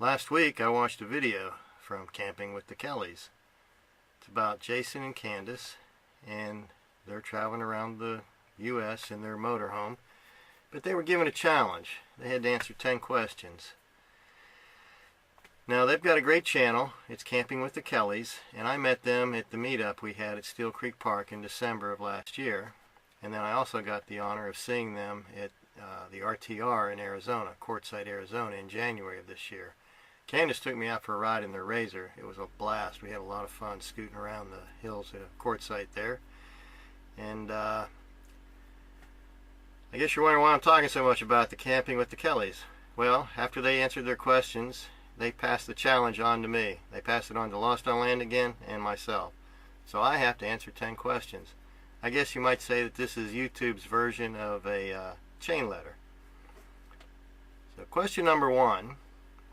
Last week I watched a video from Camping with the Kellys. It's about Jason and Candace, and they're traveling around the U.S. in their motorhome, but they were given a challenge. They had to answer 10 questions. Now they've got a great channel. It's Camping with the Kellys, and I met them at the meetup we had at Steel Creek Park in December of last year. And then I also got the honor of seeing them at the RTR in Arizona, Quartzsite, Arizona, in January of this year. Candace took me out for a ride in their Razor. It was a blast. We had a lot of fun scooting around the hills at Quartzsite there. And I guess you're wondering why I'm talking so much about the Camping with the Kellys. Well, after they answered their questions, they passed the challenge on to me. They passed it on to Lost on Land again and myself. So I have to answer 10 questions. I guess you might say that this is YouTube's version of a chain letter. So question number 1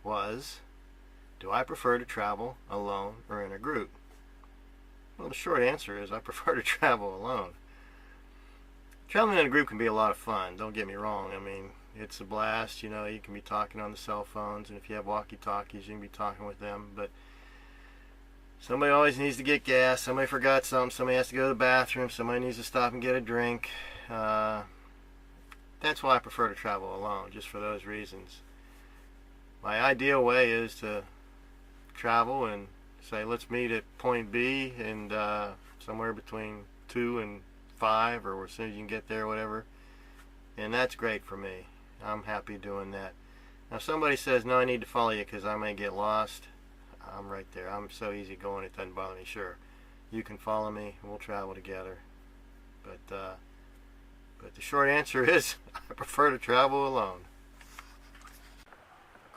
was, do I prefer to travel alone or in a group? Well, the short answer is I prefer to travel alone. Traveling in a group can be a lot of fun, don't get me wrong. I mean, it's a blast, you know, you can be talking on the cell phones, and if you have walkie-talkies, you can be talking with them, but somebody always needs to get gas, somebody forgot something, somebody has to go to the bathroom, somebody needs to stop and get a drink. That's why I prefer to travel alone, just for those reasons. My ideal way is to travel and say, let's meet at point B and somewhere between 2 and 5, or as soon as you can get there, whatever. And that's great for me. I'm happy doing that. Now if somebody says, no, I need to follow you because I may get lost, I'm right there. I'm so easy going, it doesn't bother me. Sure, you can follow me and we'll travel together. But the short answer is I prefer to travel alone.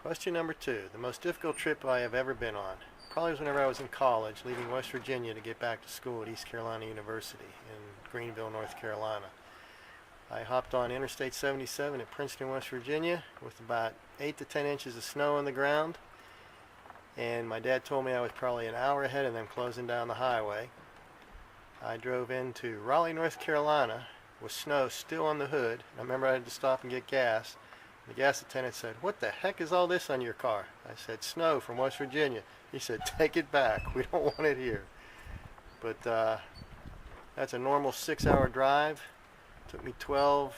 Question number 2. The most difficult trip I have ever been on probably was whenever I was in college, leaving West Virginia to get back to school at East Carolina University in Greenville, North Carolina. I hopped on Interstate 77 at Princeton, West Virginia with about 8 to 10 inches of snow on the ground, and my dad told me I was probably an hour ahead of them closing down the highway. I drove into Raleigh, North Carolina with snow still on the hood. I remember I had to stop and get gas. The gas attendant said, "What the heck is all this on your car?" I said, "Snow from West Virginia." He said, "Take it back. We don't want it here." But that's a normal 6-hour drive. It took me 12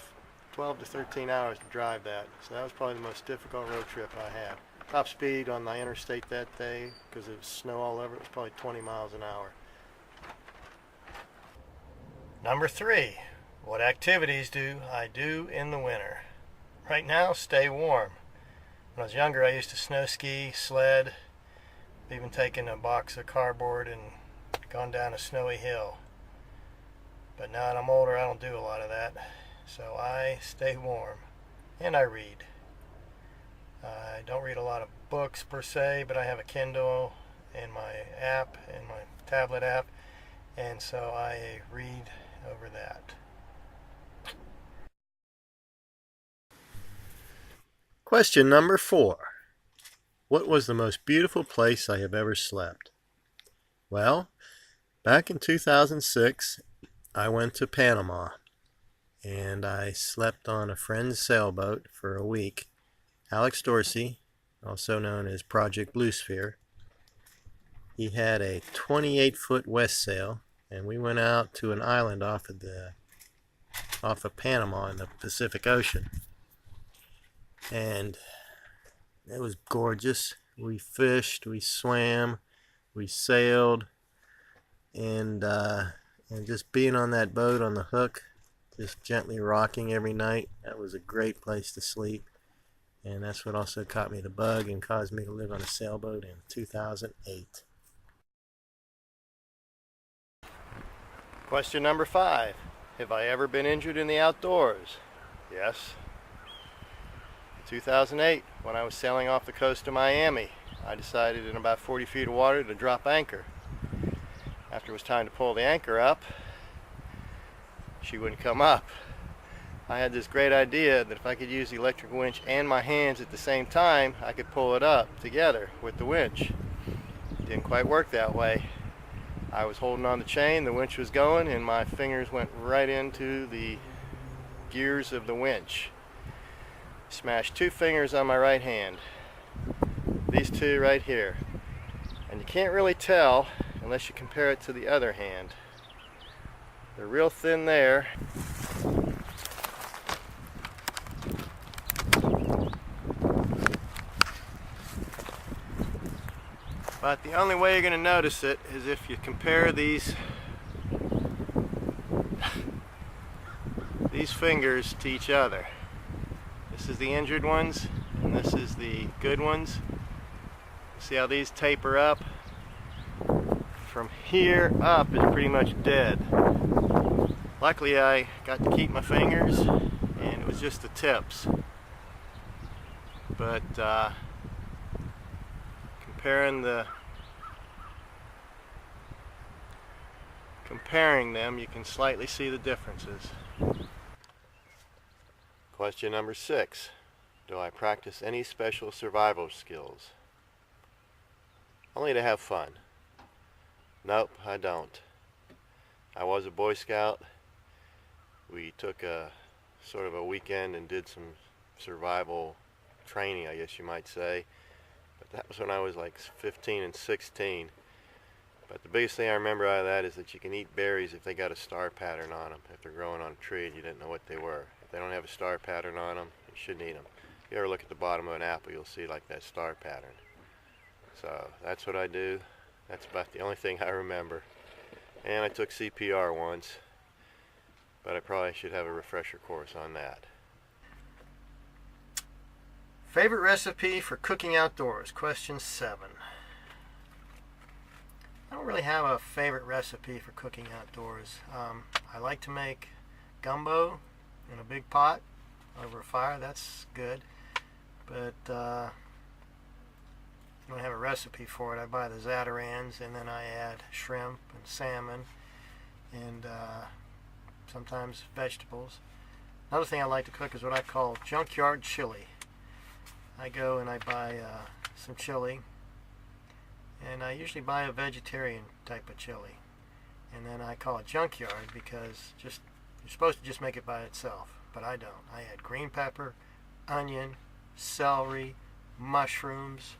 to 13 hours to drive that. So that was probably the most difficult road trip I had. Top speed on the interstate that day, because it was snow all over, it was probably 20 miles an hour. Number 3. What activities do I do in the winter? Right now, stay warm. When I was younger, I used to snow ski, sled, even taken a box of cardboard and gone down a snowy hill. But now that I'm older, I don't do a lot of that. So I stay warm, and I read. I don't read a lot of books per se, but I have a Kindle and my app and my tablet app, and so I read over that. Question number 4. What was the most beautiful place I have ever slept? Well, back in 2006, I went to Panama, and I slept on a friend's sailboat for a week. Alex Dorsey, also known as Project Blue Sphere, he had a 28-foot west sail, and we went out to an island off of Panama in the Pacific Ocean. And it was gorgeous. We fished, we swam, we sailed, and just being on that boat on the hook, just gently rocking every night, that was a great place to sleep. And that's what also caught me the bug and caused me to live on a sailboat in 2008. Question number 5. Have I ever been injured in the outdoors? Yes. In 2008, when I was sailing off the coast of Miami, I decided in about 40 feet of water to drop anchor. After it was time to pull the anchor up, she wouldn't come up. I had this great idea that if I could use the electric winch and my hands at the same time, I could pull it up together with the winch. It didn't quite work that way. I was holding on the chain, the winch was going, and my fingers went right into the gears of the winch. Smashed 2 fingers on my right hand. these two right here. And you can't really tell unless you compare it to the other hand. They're real thin there. But the only way you're going to notice it is if you compare these fingers to each other. This is the injured ones, and this is the good ones. See how these taper up? From here up is pretty much dead. Luckily I got to keep my fingers, and it was just the tips. But comparing them, you can slightly see the differences. Question number 6. Do I practice any special survival skills? Only to have fun. Nope, I don't. I was a Boy Scout. We took a sort of a weekend and did some survival training, I guess you might say. But that was when I was like 15 and 16. But the biggest thing I remember out of that is that you can eat berries if they got a star pattern on them. If they're growing on a tree and you didn't know what they were. If they don't have a star pattern on them, you shouldn't eat them. If you ever look at the bottom of an apple, you'll see like that star pattern. So that's what I do. That's about the only thing I remember. And I took CPR once, but I probably should have a refresher course on that. Favorite recipe for cooking outdoors? Question 7. I don't really have a favorite recipe for cooking outdoors. I like to make gumbo in a big pot over a fire. That's good. But I don't have a recipe for it. I buy the Zatarans, and then I add shrimp and salmon and sometimes vegetables. Another thing I like to cook is what I call junkyard chili. I go and I buy some chili, and I usually buy a vegetarian type of chili, and then I call it junkyard because you're supposed to just make it by itself, but I don't. I add green pepper, onion, celery, mushrooms.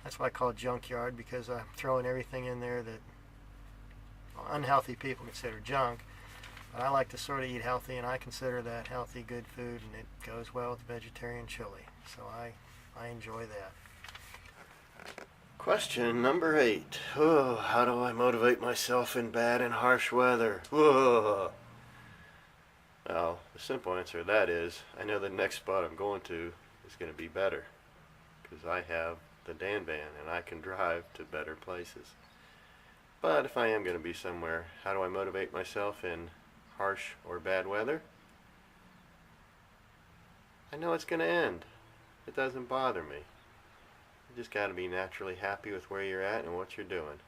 That's why I call it junkyard, because I'm throwing everything in there that unhealthy people consider junk. But I like to sort of eat healthy, and I consider that healthy, good food, and it goes well with vegetarian chili. So I enjoy that. Question number 8. Oh, how do I motivate myself in bad and harsh weather? Oh. Well, the simple answer to that is I know the next spot I'm going to is going to be better, because I have the TheDanVan and I can drive to better places. But if I am going to be somewhere, how do I motivate myself in harsh or bad weather? I know it's going to end. It doesn't bother me. You just got to be naturally happy with where you're at and what you're doing.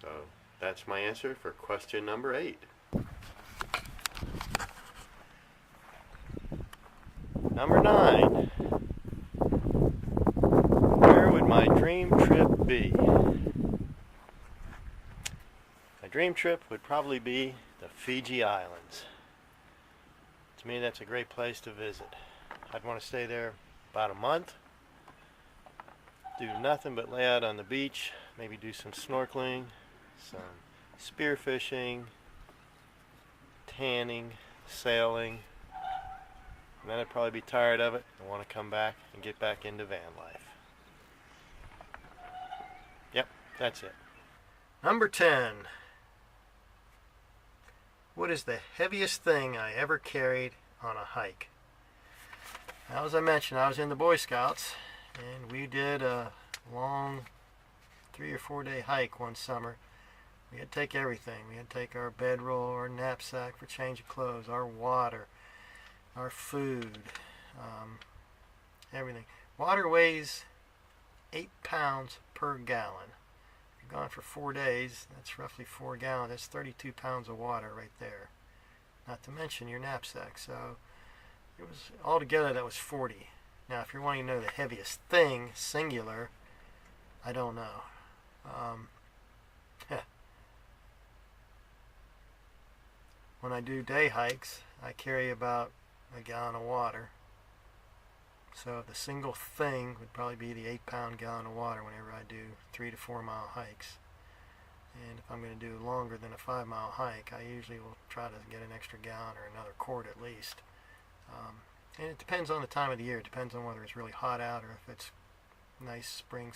So that's my answer for question number 8. Number 9. Where would my dream trip be? My dream trip would probably be the Fiji Islands. To me, that's a great place to visit. I'd want to stay there about a month, do nothing but lay out on the beach, maybe do some snorkeling, some spearfishing, tanning, sailing, and then I'd probably be tired of it and want to come back and get back into van life. Yep, that's it. Number 10. What is the heaviest thing I ever carried on a hike? Now, as I mentioned, I was in the Boy Scouts, and we did a long 3 or 4 day hike one summer. We had to take everything. We had to take our bedroll, our knapsack for change of clothes, our water, our food, everything. Water weighs 8 pounds per gallon. If you're gone for 4 days, that's roughly 4 gallons. That's 32 pounds of water right there. Not to mention your knapsack. So it was altogether that was 40. Now, if you're wanting to know the heaviest thing, singular, I don't know. When I do day hikes, I carry about a gallon of water. So the single thing would probably be the 8-pound gallon of water whenever I do 3 to 4 mile hikes. And if I'm going to do longer than a 5-mile hike, I usually will try to get an extra gallon or another quart at least. And it depends on the time of the year. It depends on whether it's really hot out or if it's nice spring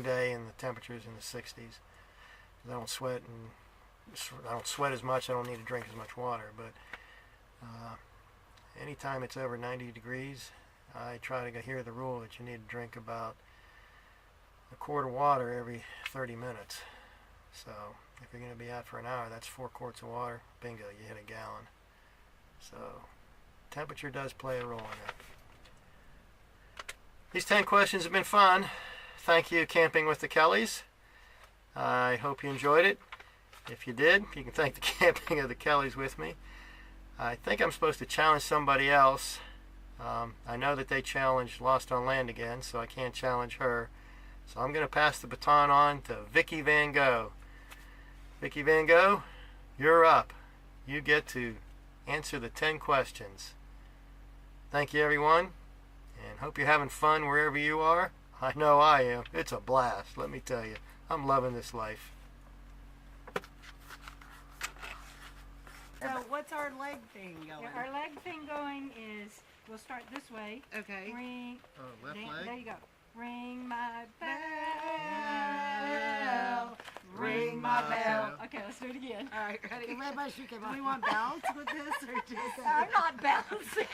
day and the temperature's in the 60s. I don't sweat as much. I don't need to drink as much water. But anytime it's over 90 degrees, I try to adhere to the rule that you need to drink about a quart of water every 30 minutes. So if you're going to be out for an hour, that's 4 quarts of water. Bingo, you hit a gallon. So temperature does play a role in that. These 10 questions have been fun. Thank you, Camping with the Kellys. I hope you enjoyed it. If you did, you can thank the Camping of the Kellys with me. I think I'm supposed to challenge somebody else. I know that they challenged Lost on Land again, so I can't challenge her. So I'm going to pass the baton on to Vicki Van Gogh. Vicki Van Gogh, you're up. You get to answer the 10 questions. Thank you, everyone, and hope you're having fun wherever you are. I know I am. It's a blast, let me tell you. I'm loving this life. So what's our leg thing going? Yeah, our leg thing going is, we'll start this way. Okay. Ring. Oh, left leg? There you go. Ring my bell. Ring my bell. Okay, let's do it again. All right, ready? Do we want bells with this or just? I'm not bouncing.